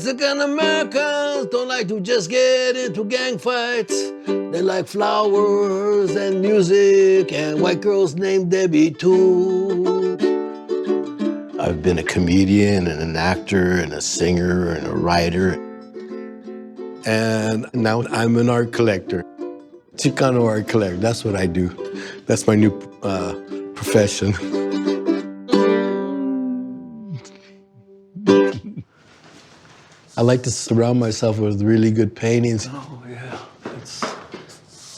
Mexican Americans don't like to just get into gang fights. They like flowers and music and white girls named Debbie too. I've been a comedian and an actor and a singer and a writer. And now I'm an art collector. Chicano art collector, that's what I do. That's my new profession. I like to surround myself with really good paintings. Oh, yeah.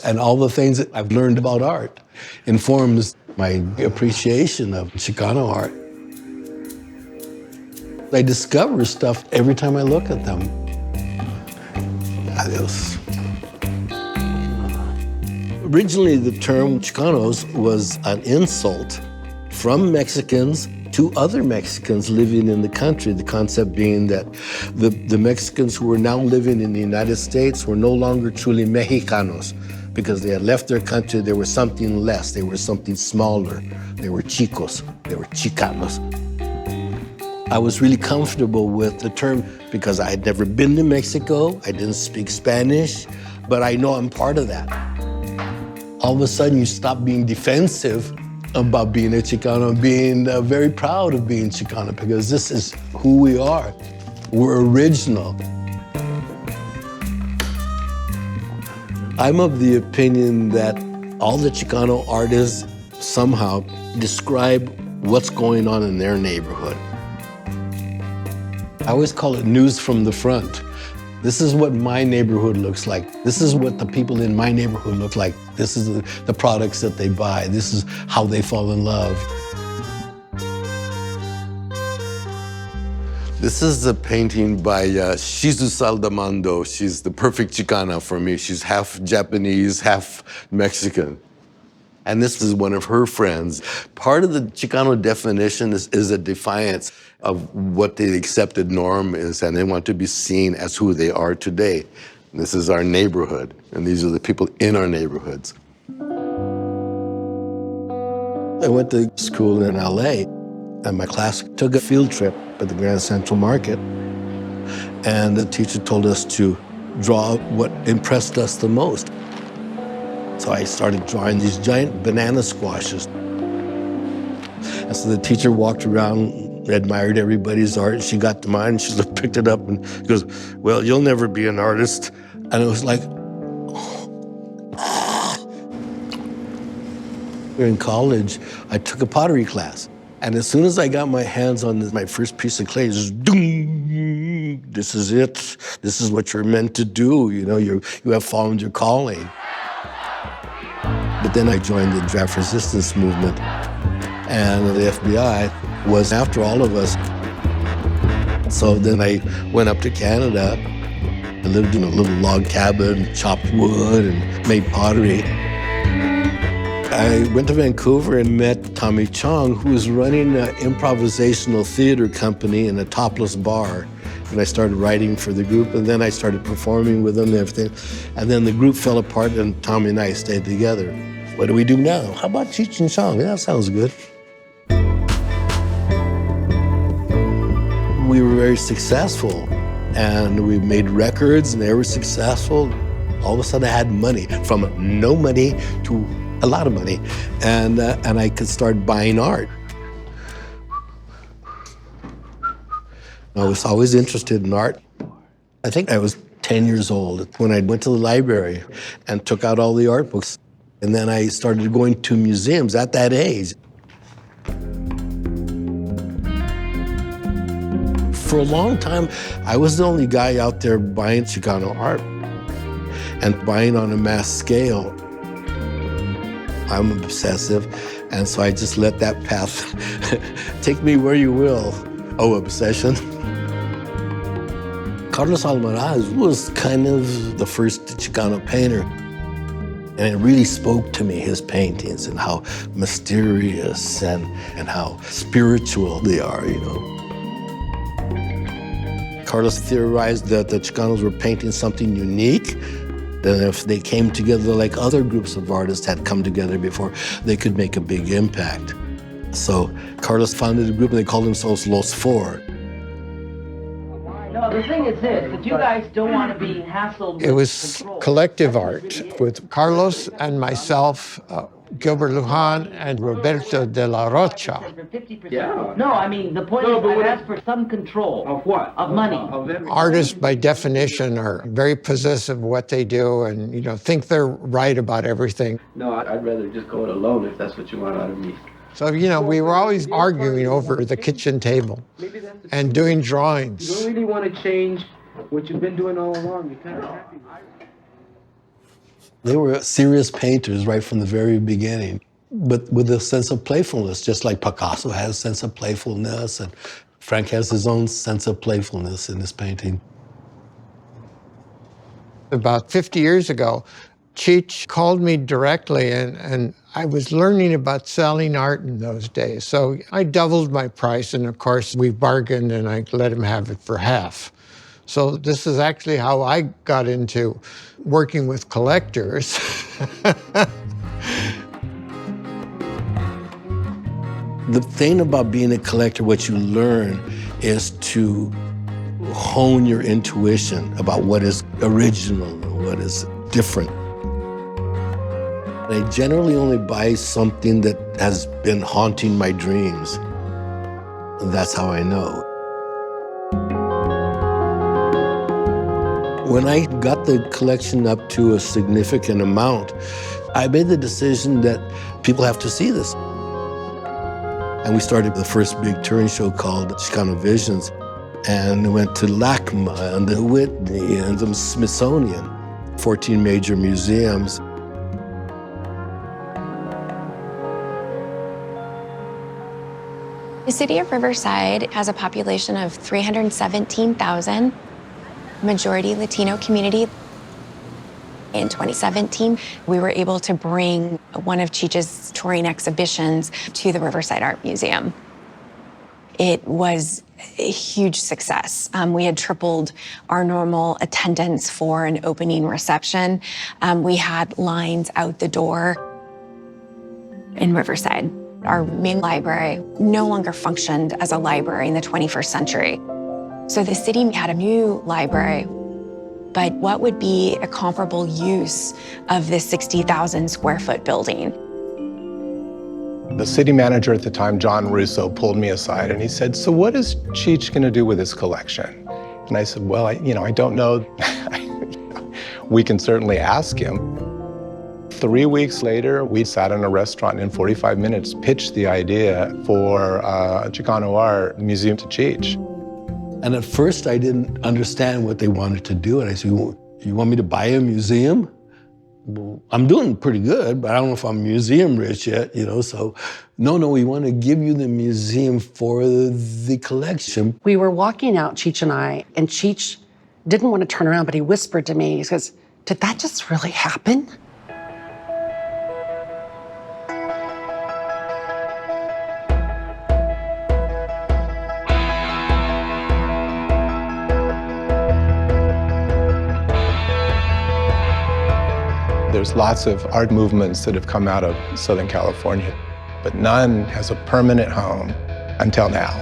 And all the things that I've learned about art informs my appreciation of Chicano art. I discover stuff every time I look at them. Adios. Originally, the term Chicanos was an insult from Mexicans to other Mexicans living in the country, the concept being that the Mexicans who were now living in the United States were no longer truly Mexicanos because they had left their country. They were something less. They were something smaller. They were chicos. They were Chicanos. I was really comfortable with the term because I had never been to Mexico. I didn't speak Spanish, but I know I'm part of that. All of a sudden, you stop being defensive about being a Chicano and being very proud of being Chicano because this is who we are. We're original. I'm of the opinion that all the Chicano artists somehow describe what's going on in their neighborhood. I always call it news from the front. This is what my neighborhood looks like. This is what the people in my neighborhood look like. This is the products that they buy. This is how they fall in love. This is a painting by Shizu Saldamando. She's the perfect Chicana for me. She's half Japanese, half Mexican. And this is one of her friends. Part of the Chicano definition is a defiance of what the accepted norm is, and they want to be seen as who they are today. And this is our neighborhood, and these are the people in our neighborhoods. I went to school in LA, and my class took a field trip at the Grand Central Market, and the teacher told us to draw what impressed us the most. So I started drawing these giant banana squashes. And so the teacher walked around, admired everybody's art, and she got to mine, and she picked it up and goes, "Well, you'll never be an artist." And it was like, In college, I took a pottery class. And as soon as I got my hands on my first piece of clay, just doom, this is it. This is what you're meant to do. You know, you have found your calling. But then I joined the draft resistance movement, and the FBI was after all of us. So then I went up to Canada. I lived in a little log cabin, chopped wood, and made pottery. I went to Vancouver and met Tommy Chong, who was running an improvisational theater company in a topless bar. And I started writing for the group, and then I started performing with them and everything. And then the group fell apart, and Tommy and I stayed together. What do we do now? How about Cheech and Chong? Yeah, that sounds good. We were very successful, and we made records, and they were successful. All of a sudden, I had money, from no money to a lot of money, and I could start buying art. I was always interested in art. I think I was 10 years old when I went to the library and took out all the art books. And then I started going to museums at that age. For a long time, I was the only guy out there buying Chicano art and buying on a mass scale. I'm obsessive, and so I just let that path take me where you will. Oh, obsession. Carlos Almaraz was kind of the first Chicano painter. And it really spoke to me, his paintings, and how mysterious and how spiritual they are, you know. Carlos theorized that the Chicanos were painting something unique, that if they came together like other groups of artists had come together before, they could make a big impact. So Carlos founded a group, and they called themselves Los Four. the thing is this, that you guys don't want to be hassled with It was control. collective art with Carlos and myself, Gilbert Lujan, and Roberto de la Rocha. Yeah. No, I mean, the point is, I've asked for some control. Of what? Of money. Artists, by definition, are very possessive of what they do and, think they're right about everything. No, I'd rather just go it alone if that's what you want out of me. So, we were always arguing over the kitchen table and doing drawings. You don't really want to change what you've been doing all along. You're kind of happy. They were serious painters right from the very beginning, but with a sense of playfulness, just like Picasso has a sense of playfulness, and Frank has his own sense of playfulness in his painting. About 50 years ago, Cheech called me directly, and I was learning about selling art in those days. So I doubled my price, and of course, we bargained, and I let him have it for half. So this is actually how I got into working with collectors. The thing about being a collector, what you learn is to hone your intuition about what is original and what is different. I generally only buy something that has been haunting my dreams. That's how I know. When I got the collection up to a significant amount, I made the decision that people have to see this. And we started the first big touring show called Chicano Visions, and went to LACMA and the Whitney and the Smithsonian, 14 major museums. The city of Riverside has a population of 317,000, majority Latino community. In 2017, we were able to bring one of Cheech's touring exhibitions to the Riverside Art Museum. It was a huge success. We had tripled our normal attendance for an opening reception. We had lines out the door in Riverside. Our main library no longer functioned as a library in the 21st century. So the city had a new library, but what would be a comparable use of this 60,000 square foot building? The city manager at the time, John Russo, pulled me aside and he said, "So what is Cheech going to do with his collection?" And I said, "Well, I don't know. We can certainly ask him." 3 weeks later, we sat in a restaurant and in 45 minutes pitched the idea for Chicano Art Museum to Cheech. And at first, I didn't understand what they wanted to do. And I said, "You want me to buy a museum?" Well, I'm doing pretty good, but I don't know if I'm museum rich yet, so no, we want to give you the museum for the collection. We were walking out, Cheech and I, and Cheech didn't want to turn around, but he whispered to me, he goes, "Did that just really happen?" There's lots of art movements that have come out of Southern California, but none has a permanent home until now.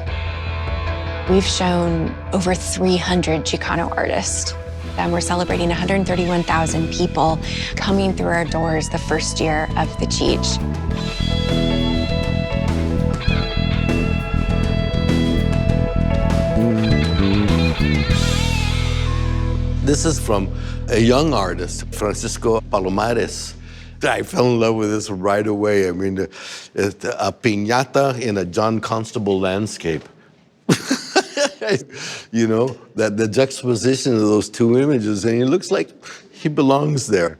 We've shown over 300 Chicano artists, and we're celebrating 131,000 people coming through our doors the first year of the Cheech. This is from a young artist, Francisco Palomares. I fell in love with this right away. I mean, a piñata in a John Constable landscape. That the juxtaposition of those two images, and it looks like he belongs there.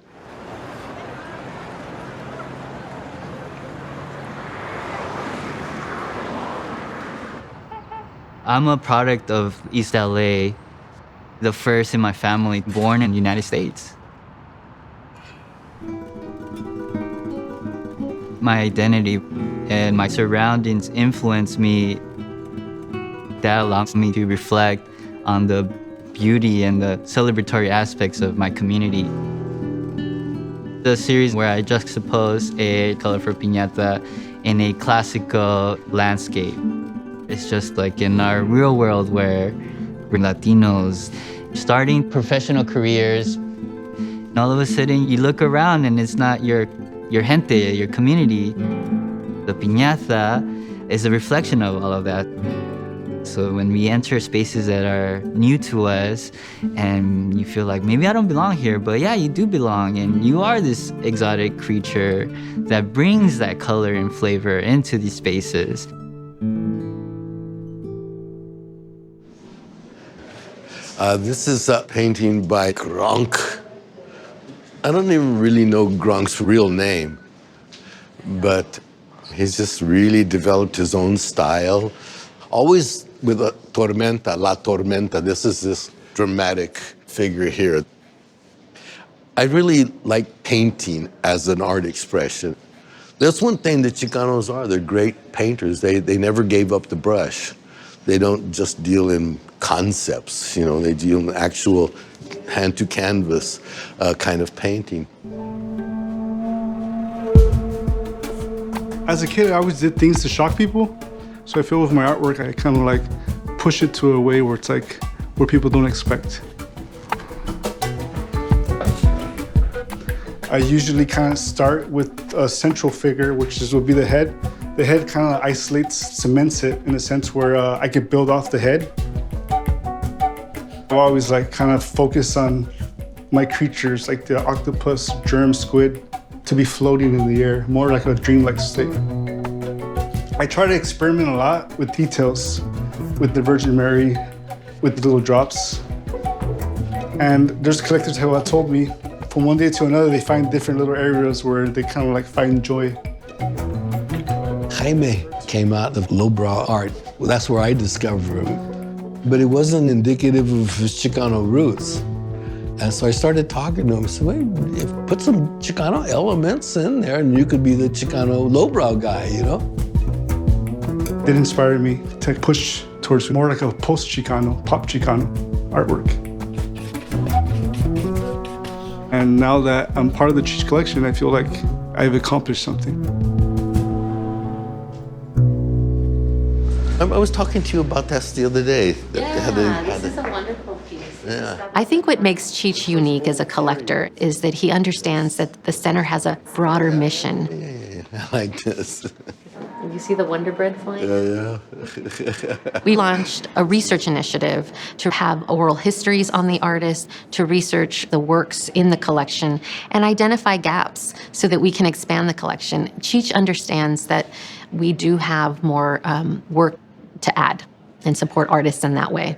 I'm a product of East LA, the first in my family born in the United States. My identity and my surroundings influence me. That allows me to reflect on the beauty and the celebratory aspects of my community. The series where I juxtapose a colorful piñata in a classical landscape. It's just like in our real world where we're Latinos, starting professional careers. And all of a sudden, you look around and it's not your gente, your community. The piñata is a reflection of all of that. So when we enter spaces that are new to us and you feel like, maybe I don't belong here, but yeah, you do belong. And you are this exotic creature that brings that color and flavor into these spaces. This is a painting by Gronk. I don't even really know Gronk's real name, but he's just really developed his own style. Always with a tormenta, la tormenta. This is this dramatic figure here. I really like painting as an art expression. That's one thing that Chicanos are. They're great painters. They never gave up the brush. They don't just deal in concepts, you know, they deal in actual hand-to-canvas kind of painting. As a kid, I always did things to shock people. So I feel with my artwork, I kind of like push it to a way where it's like where people don't expect. I usually kind of start with a central figure, which would be the head. The head kind of isolates, cements it in a sense where I could build off the head. I always like kind of focus on my creatures, like the octopus, germ, squid, to be floating in the air, more like a dreamlike state. I try to experiment a lot with details, with the Virgin Mary, with the little drops. And there's collectors who have told me, from one day to another, they find different little areas where they kind of like find joy. Jaime came out of lowbrow art. Well, that's where I discovered him. But it wasn't indicative of his Chicano roots. And so I started talking to him. I said, wait, put some Chicano elements in there and you could be the Chicano lowbrow guy, you know? It inspired me to push towards more like a post-Chicano, pop Chicano artwork. And now that I'm part of the Cheech collection, I feel like I've accomplished something. I was talking to you about that the other day. This is a wonderful piece. Yeah. I think what makes Cheech unique as a collector is that he understands that the center has a broader mission. Yeah, I like this. You see the Wonder Bread flying? Yeah. We launched a research initiative to have oral histories on the artist, to research the works in the collection, and identify gaps so that we can expand the collection. Cheech understands that we do have more work to add and support artists in that way.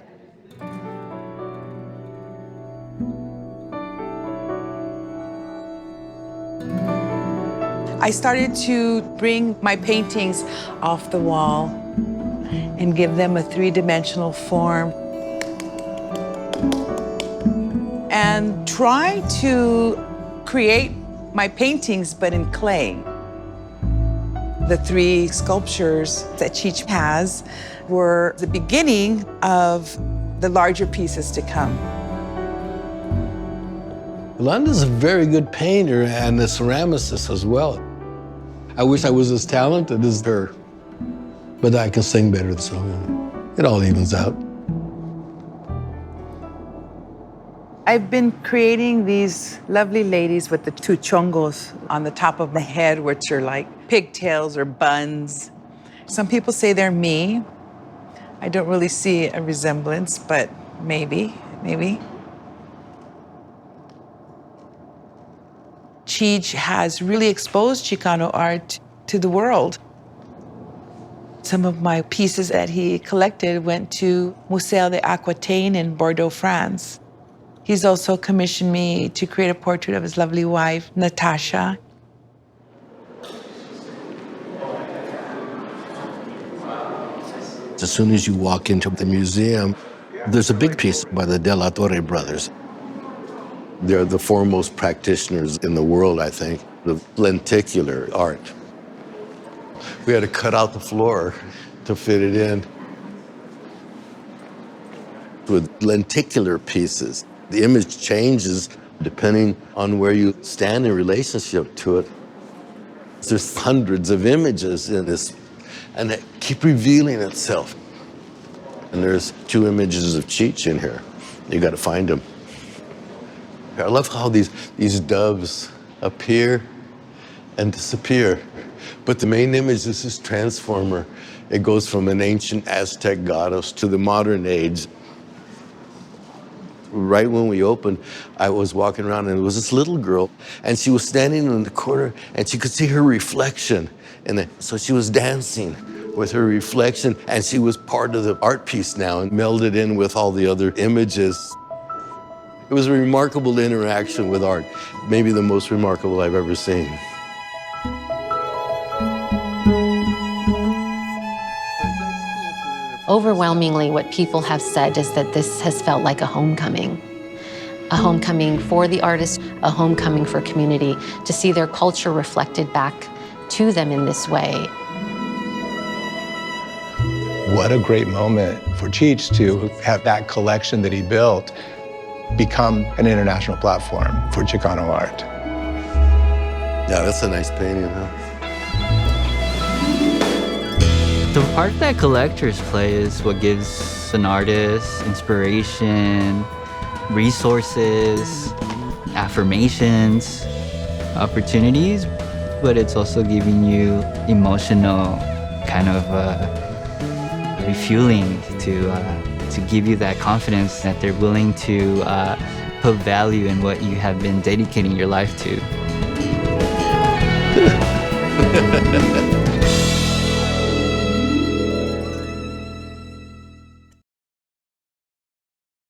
I started to bring my paintings off the wall and give them a three-dimensional form and try to create my paintings but in clay. The three sculptures that Cheech has were the beginning of the larger pieces to come. Yolanda's a very good painter and a ceramicist as well. I wish I was as talented as her, but I can sing better, so it all evens out. I've been creating these lovely ladies with the two chongos on the top of the head, which are like pigtails or buns. Some people say they're me. I don't really see a resemblance, but maybe. Cheech has really exposed Chicano art to the world. Some of my pieces that he collected went to Musée de Aquitaine in Bordeaux, France. He's also commissioned me to create a portrait of his lovely wife, Natasha. As soon as you walk into the museum, there's a big piece by the De La Torre brothers. They're the foremost practitioners in the world, I think, of lenticular art. We had to cut out the floor to fit it in. With lenticular pieces, the image changes depending on where you stand in relationship to it. There's hundreds of images in this, and they keep revealing itself. And there's 2 images of Cheech in here. You got to find them. I love how these doves appear and disappear. But the main image is this transformer. It goes from an ancient Aztec goddess to the modern age. Right when we opened, I was walking around and there was this little girl and she was standing in the corner and she could see her reflection. And so she was dancing with her reflection and she was part of the art piece now and melded in with all the other images. It was a remarkable interaction with art, maybe the most remarkable I've ever seen. Overwhelmingly, what people have said is that this has felt like a homecoming for the artist, a homecoming for community, to see their culture reflected back to them in this way. What a great moment for Cheech to have that collection that he built become an international platform for Chicano art. Yeah, that's a nice painting, huh? The part that collectors play is what gives an artist inspiration, resources, affirmations, opportunities, but it's also giving you emotional kind of refueling to give you that confidence that they're willing to put value in what you have been dedicating your life to.